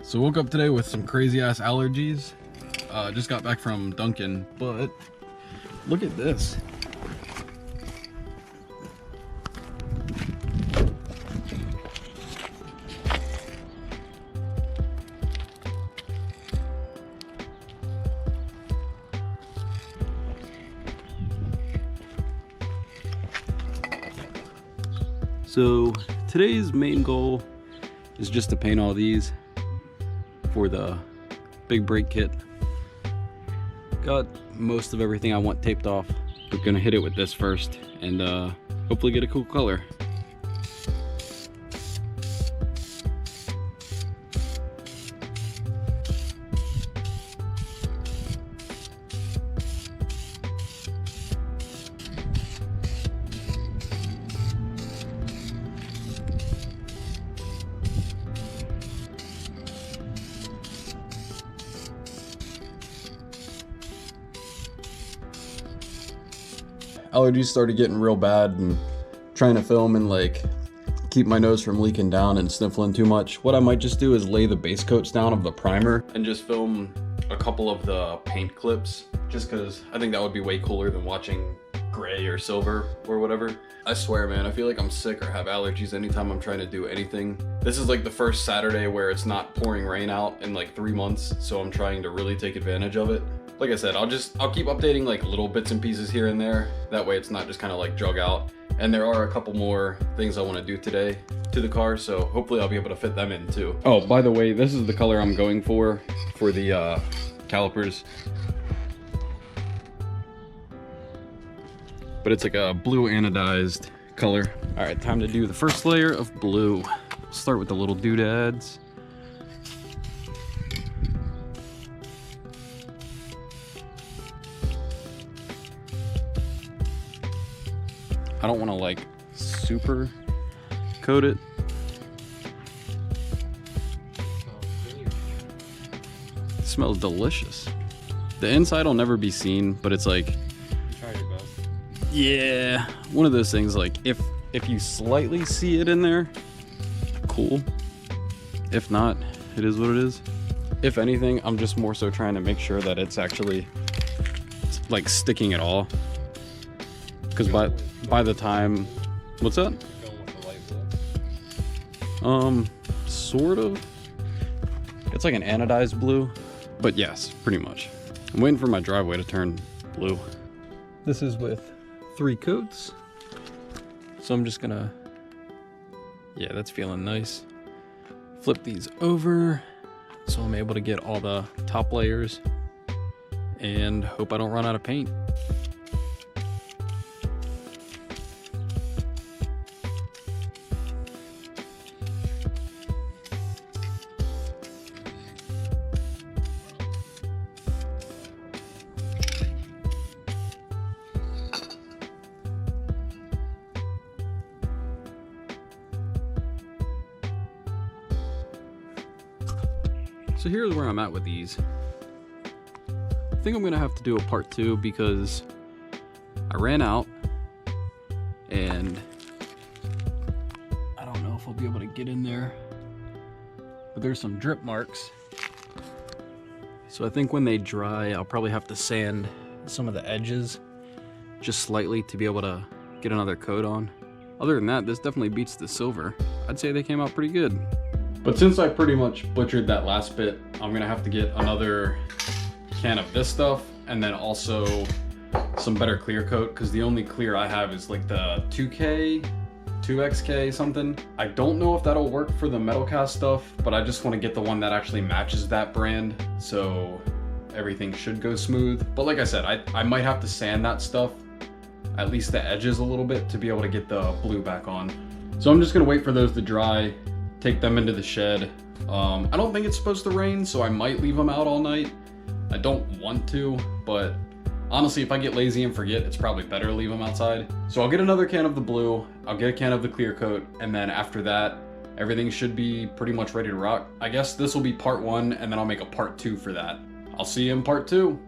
So woke up today with some crazy ass allergies. Just got back from Dunkin', but look at this. So today's main goal is just to paint all these for the big brake kit. Got most of everything I want taped off. We're gonna hit it with this first and hopefully get a cool color. Allergies started getting real bad, and trying to film and like keep my nose from leaking down and sniffling too much, what I might just do is lay the base coats down of the primer and just film a couple of the paint clips, just because I think that would be way cooler than watching gray or silver or whatever. I swear, man, I feel like I'm sick or have allergies anytime I'm trying to do anything. This is like the first Saturday where it's not pouring rain out in like 3 months, so I'm trying to really take advantage of it. Like I said, I'll keep updating like little bits and pieces here and there. That way it's not just kind of like drug out. And there are a couple more things I want to do today to the car, so hopefully I'll be able to fit them in too. Oh, by the way, this is the color I'm going for the calipers. But it's like a blue anodized color. All right, time to do the first layer of blue. Start with the little doodads. I don't want to like super coat it. It smells delicious. The inside will never be seen, but it's like, try your best. Yeah, one of those things like if you slightly see it in there, cool. If not, it is what it is. If anything, I'm just more so trying to make sure that it's actually like sticking at all. Because by the time, what's that? Going with the light blue. Sort of. It's like an anodized blue, but yes, pretty much. I'm waiting for my driveway to turn blue. This is with 3 coats. So I'm just gonna, yeah, that's feeling nice. Flip these over so I'm able to get all the top layers and hope I don't run out of paint. So here's where I'm at with these. I think I'm gonna have to do a part 2 because I ran out and I don't know if I'll be able to get in there, but there's some drip marks. So I think when they dry, I'll probably have to sand some of the edges just slightly to be able to get another coat on. Other than that, this definitely beats the silver. I'd say they came out pretty good. But since I pretty much butchered that last bit, I'm gonna have to get another can of this stuff and then also some better clear coat, because the only clear I have is like the 2K, 2XK something. I don't know if that'll work for the metal cast stuff, but I just want to get the one that actually matches that brand, so everything should go smooth. But like I said, I might have to sand that stuff, at least the edges a little bit, to be able to get the blue back on. So I'm just gonna wait for those to dry, take them into the shed. I don't think it's supposed to rain, so I might leave them out all night. I don't want to, but honestly, if I get lazy and forget, it's probably better to leave them outside. So I'll get another can of the blue, I'll get a can of the clear coat, and then after that, everything should be pretty much ready to rock. I guess this will be part 1, and then I'll make a part 2 for that. I'll see you in part 2.